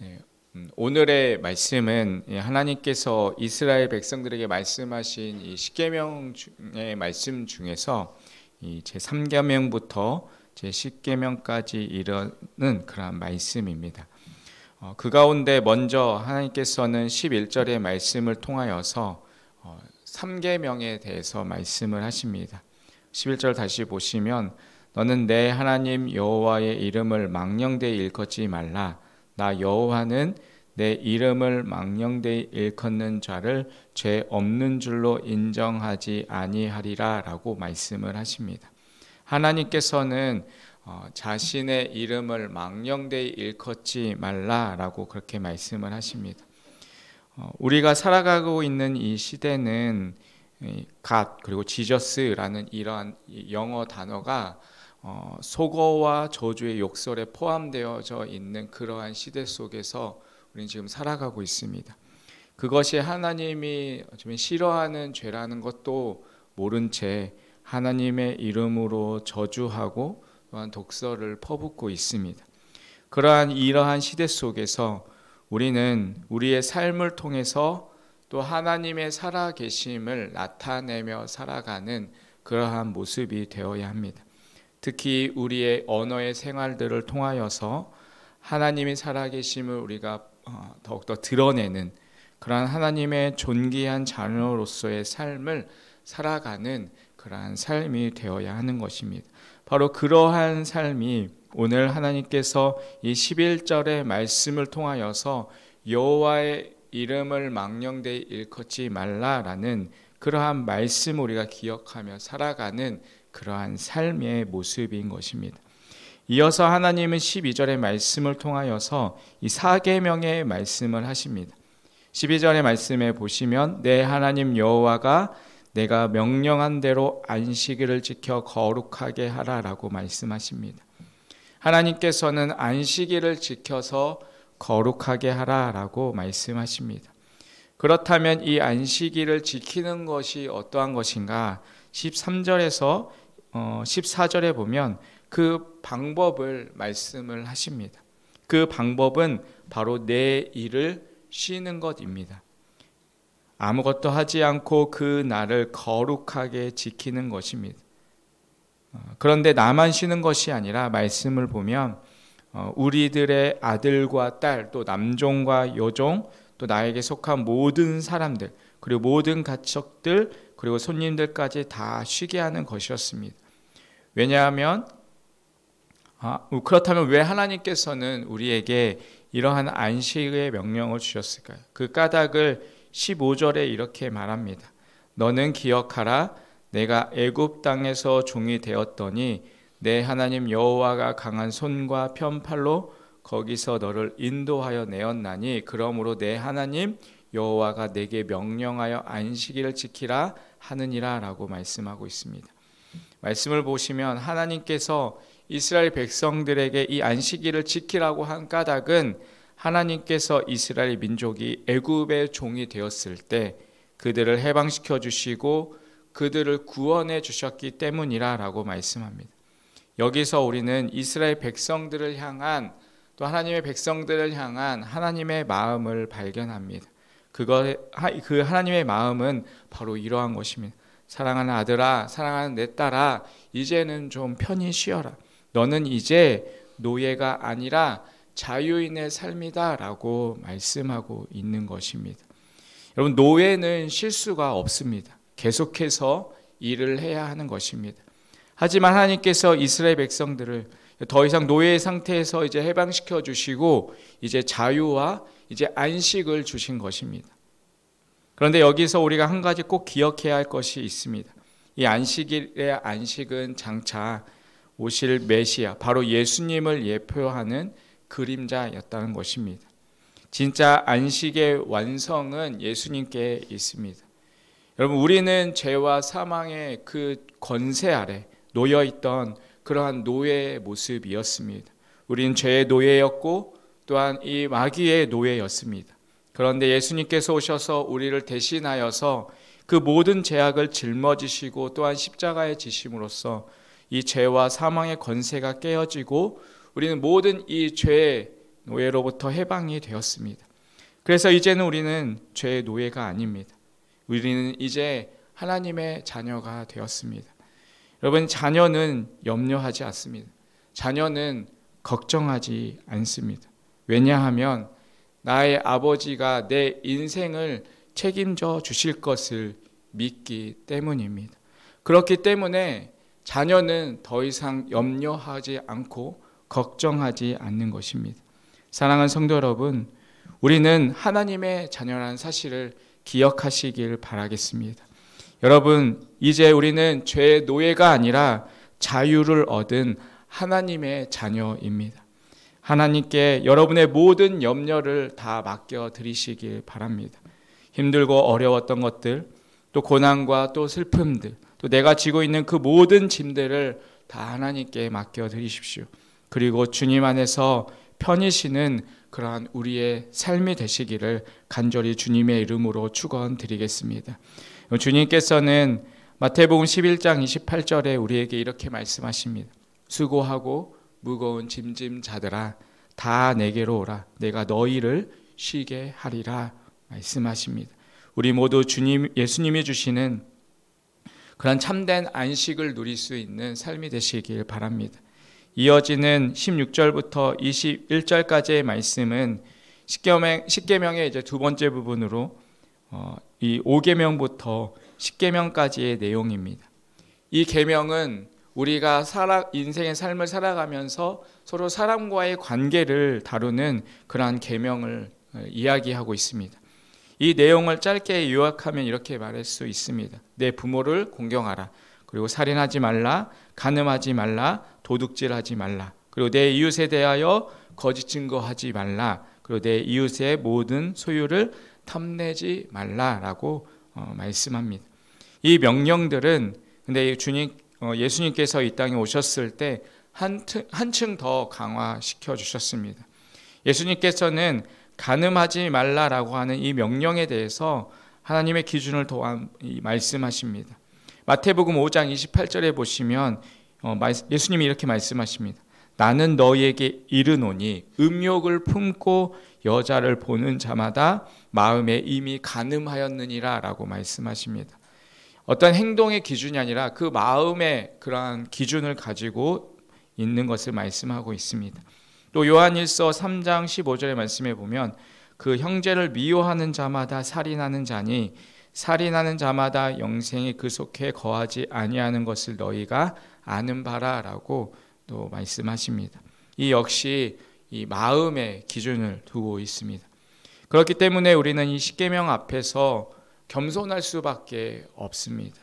네, 오늘의 말씀은 하나님께서 이스라엘 백성들에게 말씀하신 이 십계명의 말씀 중에서 이 제 3계명부터 제 10계명까지 이르는 그러한 말씀입니다. 그 가운데 먼저 하나님께서는 11절의 말씀을 통하여서 3계명에 대해서 말씀을 하십니다. 11절 다시 보시면 너는 내 하나님 여호와의 이름을 망령되이 일컫지 말라. 나 여호와는 내 이름을 망령되이 일컫는 자를 죄 없는 줄로 인정하지 아니하리라 라고 말씀을 하십니다. 하나님께서는 자신의 이름을 망령되이 일컫지 말라라고 그렇게 말씀을 하십니다. 우리가 살아가고 있는 이 시대는 God 그리고 지저스라는 이러한 영어 단어가 속어와 저주의 욕설에 포함되어져 있는 그러한 시대 속에서 우리는 지금 살아가고 있습니다. 그것이 하나님이 좀 싫어하는 죄라는 것도 모른 채 하나님의 이름으로 저주하고 또한 독설을 퍼붓고 있습니다. 이러한 시대 속에서 우리는 우리의 삶을 통해서 또 하나님의 살아계심을 나타내며 살아가는 그러한 모습이 되어야 합니다. 특히 우리의 언어의 생활들을 통하여서 하나님이 살아계심을 우리가 더욱더 드러내는 그러한 하나님의 존귀한 자녀로서의 삶을 살아가는 그러한 삶이 되어야 하는 것입니다. 바로 그러한 삶이 오늘 하나님께서 이 11절의 말씀을 통하여서 여호와의 이름을 망령되이 일컫지 말라라는 그러한 말씀을 우리가 기억하며 살아가는 그러한 삶의 모습인 것입니다. 이어서 하나님은 12절의 말씀을 통하여서 이 4계명의 말씀을 하십니다. 12절의 말씀에 보시면 내 하나님 여호와가 내가 명령한 대로 안식일을 지켜 거룩하게 하라라고 말씀하십니다. 하나님께서는 안식일을 지켜서 거룩하게 하라라고 말씀하십니다. 그렇다면 이 안식일을 지키는 것이 어떠한 것인가? 13절에서 14절에 보면 그 방법을 말씀을 하십니다. 그 방법은 바로 내 일을 쉬는 것입니다. 아무것도 하지 않고 그 날을 거룩하게 지키는 것입니다. 그런데 나만 쉬는 것이 아니라 말씀을 보면 우리들의 아들과 딸, 또 남종과 여종, 또 나에게 속한 모든 사람들, 그리고 모든 가축들, 그리고 손님들까지 다 쉬게 하는 것이었습니다. 왜냐하면 그렇다면 왜 하나님께서는 우리에게 이러한 안식의 명령을 주셨을까요? 그 까닭을 15절에 이렇게 말합니다. 너는 기억하라. 내가 애굽 땅에서 종이 되었더니 내 하나님 여호와가 강한 손과 편팔로 거기서 너를 인도하여 내었나니 그러므로 내 하나님 여호와가 내게 명령하여 안식일을 지키라 하느니라 라고 말씀하고 있습니다. 말씀을 보시면 하나님께서 이스라엘 백성들에게 이 안식일을 지키라고 한 까닭은 하나님께서 이스라엘 민족이 애굽의 종이 되었을 때 그들을 해방시켜 주시고 그들을 구원해 주셨기 때문이라고 말씀합니다. 여기서 우리는 이스라엘 백성들을 향한 또 하나님의 백성들을 향한 하나님의 마음을 발견합니다. 그 하나님의 마음은 바로 이러한 것입니다. 사랑하는 아들아, 사랑하는 내 딸아, 이제는 좀 편히 쉬어라. 너는 이제 노예가 아니라 자유인의 삶이다 라고 말씀하고 있는 것입니다. 여러분, 노예는 쉴 수가 없습니다. 계속해서 일을 해야 하는 것입니다. 하지만 하나님께서 이스라엘 백성들을 더 이상 노예의 상태에서 이제 해방시켜 주시고 이제 자유와 이제 안식을 주신 것입니다. 그런데 여기서 우리가 한 가지 꼭 기억해야 할 것이 있습니다. 이 안식일의 안식은 장차 오실 메시아, 바로 예수님을 예표하는 그림자였다는 것입니다. 진짜 안식의 완성은 예수님께 있습니다. 여러분, 우리는 죄와 사망의 그 권세 아래 놓여있던 그러한 노예의 모습이었습니다. 우리는 죄의 노예였고 또한 이 마귀의 노예였습니다. 그런데 예수님께서 오셔서 우리를 대신하여서 그 모든 죄악을 짊어지시고 또한 십자가에 지심으로써 이 죄와 사망의 권세가 깨어지고 우리는 모든 이 죄의 노예로부터 해방이 되었습니다. 그래서 이제는 우리는 죄의 노예가 아닙니다. 우리는 이제 하나님의 자녀가 되었습니다. 여러분, 자녀는 염려하지 않습니다. 자녀는 걱정하지 않습니다. 왜냐하면 나의 아버지가 내 인생을 책임져 주실 것을 믿기 때문입니다. 그렇기 때문에 자녀는 더 이상 염려하지 않고 걱정하지 않는 것입니다. 사랑하는 성도 여러분, 우리는 하나님의 자녀라는 사실을 기억하시길 바라겠습니다. 여러분, 이제 우리는 죄의 노예가 아니라 자유를 얻은 하나님의 자녀입니다. 하나님께 여러분의 모든 염려를 다 맡겨드리시길 바랍니다. 힘들고 어려웠던 것들, 또 고난과 또 슬픔들, 또 내가 지고 있는 그 모든 짐들을 다 하나님께 맡겨드리십시오. 그리고 주님 안에서 편히 쉬는 그러한 우리의 삶이 되시기를 간절히 주님의 이름으로 축원드리겠습니다. 주님께서는 마태복음 11장 28절에 우리에게 이렇게 말씀하십니다. 수고하고 무거운 짐진 자들아 다 내게로 오라. 내가 너희를 쉬게 하리라 말씀하십니다. 우리 모두 예수님이 주시는 그런 참된 안식을 누릴 수 있는 삶이 되시길 바랍니다. 이어지는 16절부터 21절까지의 말씀은 십계명의 이제 두 번째 부분으로 이 5계명부터 10계명까지의 내용입니다. 이 계명은 우리가 인생의 삶을 살아가면서 서로 사람과의 관계를 다루는 그러한 계명을 이야기하고 있습니다. 이 내용을 짧게 요약하면 이렇게 말할 수 있습니다. 내 부모를 공경하라. 그리고 살인하지 말라. 간음하지 말라. 도둑질하지 말라. 그리고 내 이웃에 대하여 거짓 증거하지 말라. 그리고 내 이웃의 모든 소유를 탐내지 말라라고 말씀합니다. 이 명령들은 근데 예수님께서 이 땅에 오셨을 때 한층 더 강화시켜 주셨습니다. 예수님께서는 간음하지 말라라고 하는 이 명령에 대해서 하나님의 기준을 더한 말씀하십니다. 마태복음 5장 28절에 보시면 예수님이 이렇게 말씀하십니다. 나는 너희에게 이르노니 음욕을 품고 여자를 보는 자마다 마음에 이미 간음하였느니라 라고 말씀하십니다. 어떤 행동의 기준이 아니라 그 마음의 그러한 기준을 가지고 있는 것을 말씀하고 있습니다. 또 요한일서 3장 15절의 말씀에 보면 그 형제를 미워하는 자마다 살인하는 자니 살인하는 자마다 영생이 그 속에 거하지 아니하는 것을 너희가 아는 바라라고 또 말씀하십니다. 이 역시 이 마음의 기준을 두고 있습니다. 그렇기 때문에 우리는 이 십계명 앞에서 겸손할 수밖에 없습니다.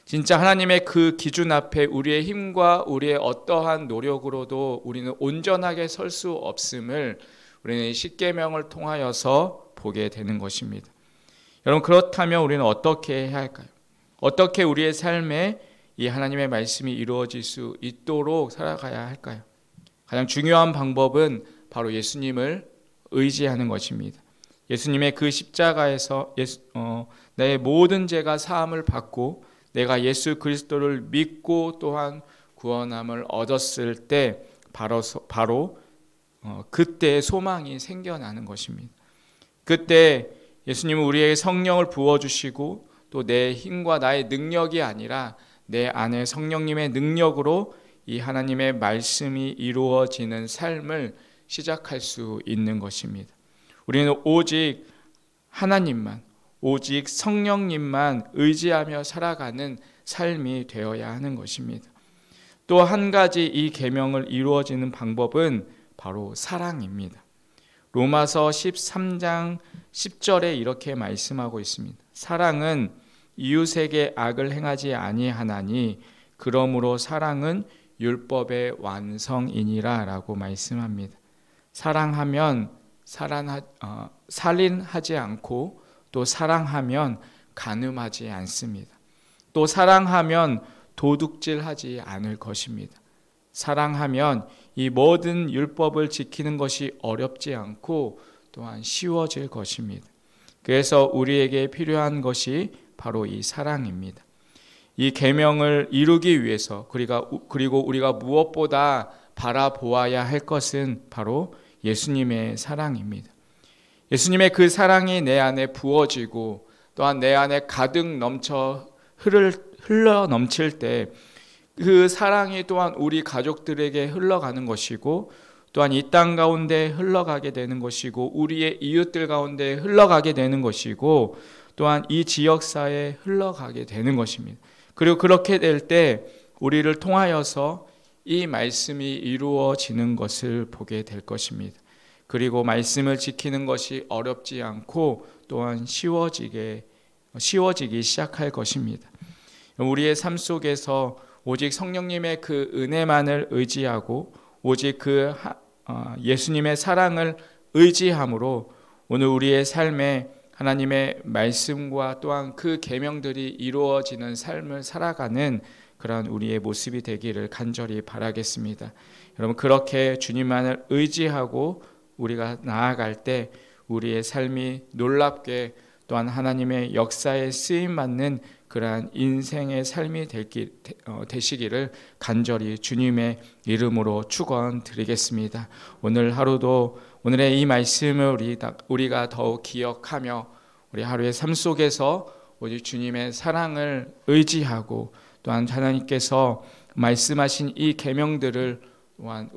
진짜 하나님의 그 기준 앞에 우리의 힘과 우리의 어떠한 노력으로도 우리는 온전하게 설 수 없음을 우리는 이 십계명을 통하여서 보게 되는 것입니다. 여러분, 그렇다면 우리는 어떻게 해야 할까요? 어떻게 우리의 삶에 이 하나님의 말씀이 이루어질 수 있도록 살아가야 할까요? 가장 중요한 방법은 바로 예수님을 의지하는 것입니다. 예수님의 그 십자가에서 내 모든 죄가 사함을 받고 내가 예수 그리스도를 믿고 또한 구원함을 얻었을 때 바로 그때 소망이 생겨나는 것입니다. 그때 예수님은 우리에게 성령을 부어주시고 또 내 힘과 나의 능력이 아니라 내 안에 성령님의 능력으로 이 하나님의 말씀이 이루어지는 삶을 시작할 수 있는 것입니다. 우리는 오직 하나님만, 오직 성령님만 의지하며 살아가는 삶이 되어야 하는 것입니다. 또 한 가지 이 계명을 이루어지는 방법은 바로 사랑입니다. 로마서 13장 10절에 이렇게 말씀하고 있습니다. 사랑은 이웃에게 악을 행하지 아니하나니 그러므로 사랑은 율법의 완성이니라 라고 말씀합니다. 사랑하면 살인하지 않고 또 사랑하면 간음하지 않습니다. 또 사랑하면 도둑질하지 않을 것입니다. 사랑하면 이 모든 율법을 지키는 것이 어렵지 않고 또한 쉬워질 것입니다. 그래서 우리에게 필요한 것이 바로 이 사랑입니다. 이 계명을 이루기 위해서 그리고 우리가 무엇보다 바라보아야 할 것은 바로 예수님의 사랑입니다. 예수님의 그 사랑이 내 안에 부어지고 또한 내 안에 가득 넘쳐 흘러 넘칠 때 그 사랑이 또한 우리 가족들에게 흘러가는 것이고 또한 이 땅 가운데 흘러가게 되는 것이고 우리의 이웃들 가운데 흘러가게 되는 것이고 또한 이 지역사회에 흘러가게 되는 것입니다. 그리고 그렇게 될 때 우리를 통하여서 이 말씀이 이루어지는 것을 보게 될 것입니다. 그리고 말씀을 지키는 것이 어렵지 않고 또한 쉬워지기 시작할 것입니다. 우리의 삶 속에서 오직 성령님의 그 은혜만을 의지하고 오직 그 예수님의 사랑을 의지함으로 오늘 우리의 삶에 하나님의 말씀과 또한 그 계명들이 이루어지는 삶을 살아가는 그런 우리의 모습이 되기를 간절히 바라겠습니다. 여러분, 그렇게 주님만을 의지하고 우리가 나아갈 때 우리의 삶이 놀랍게 또한 하나님의 역사에 쓰임받는 그러한 인생의 삶이 되시기를 간절히 주님의 이름으로 축원드리겠습니다. 오늘 하루도 오늘의 이 말씀을 우리가 더욱 기억하며 우리 하루의 삶 속에서 오직 주님의 사랑을 의지하고 또한 하나님께서 말씀하신 이 계명들을 또한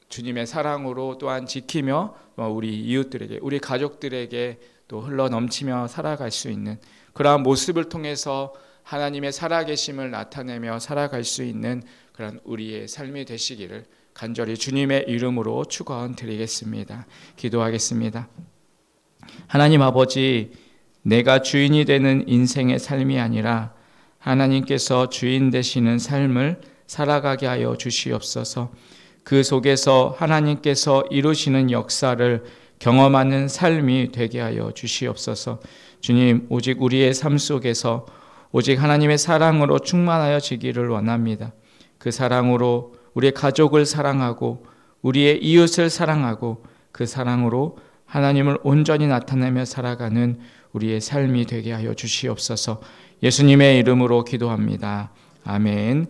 주님의 사랑으로 또한 지키며 우리 이웃들에게 우리 가족들에게 또 흘러넘치며 살아갈 수 있는 그러한 모습을 통해서 하나님의 살아계심을 나타내며 살아갈 수 있는 그런 우리의 삶이 되시기를 간절히 주님의 이름으로 축원드리겠습니다. 기도하겠습니다. 하나님 아버지, 내가 주인이 되는 인생의 삶이 아니라 하나님께서 주인 되시는 삶을 살아가게 하여 주시옵소서. 그 속에서 하나님께서 이루시는 역사를 경험하는 삶이 되게 하여 주시옵소서. 주님, 오직 우리의 삶 속에서 오직 하나님의 사랑으로 충만하여지기를 원합니다. 그 사랑으로 우리의 가족을 사랑하고 우리의 이웃을 사랑하고 그 사랑으로 하나님을 온전히 나타내며 살아가는 우리의 삶이 되게 하여 주시옵소서. 예수님의 이름으로 기도합니다. 아멘.